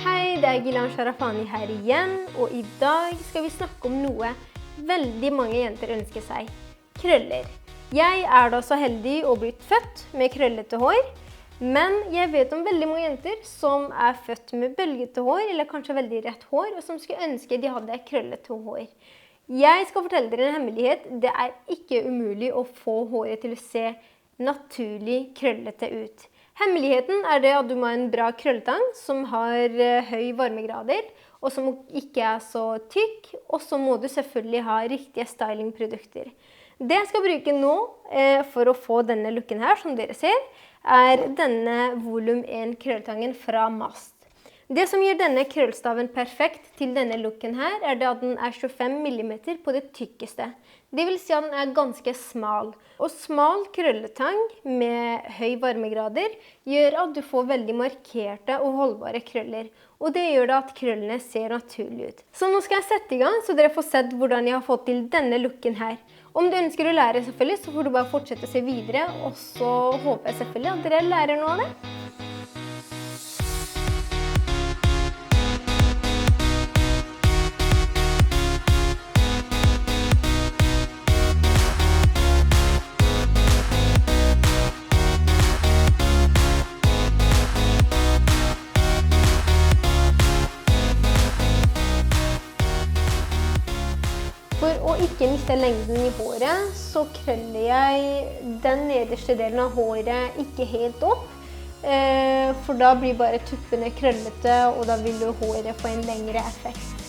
Hei, det Gilan her igjen, og I dag skal vi snakke om noe veldig mange jenter ønsker seg. Krøller. Jeg da så heldig å blitt født med krøllete hår, men jeg vet om veldig mange jenter som født med bølgete hår, eller kanskje veldig rett hår, og som skulle ønske de hadde krøllete hår. Jeg skal fortelle dere en hemmelighet. Det ikke umulig å få håret til å se naturlig krøllete ut. Hemmeligheten det at du må ha en bra krølletang som har høy varmegrader, og som ikke så tykk, og så må du selvfølgelig ha riktige stylingprodukter. Det jeg skal bruke nå for å få denne looken her, som dere ser, denne volum 1 krølletangen fra Mast. Det som gjør denne krøllstaven perfekt til denne looken her, det at den 25 mm på det tykkeste. Det vil si at den ganske smal. Og smal krølletang med høy varmegrader gjør at du får veldig markerte og holdbare krøller. Og det gjør at krøllene ser naturlig ut. Så nå skal jeg sette I gang, så dere får sett hvordan jeg har fått til denne looken her. Om du ønsker å lære selvfølgelig, så får du bare fortsette å se videre, og så håper jeg selvfølgelig at dere lærer noe av det. For å ikke miste lengden I håret, så krøller jeg den nederste delen av håret ikke helt opp. For da blir bare tuppene krøllete, og da vil håret få en lengre effekt.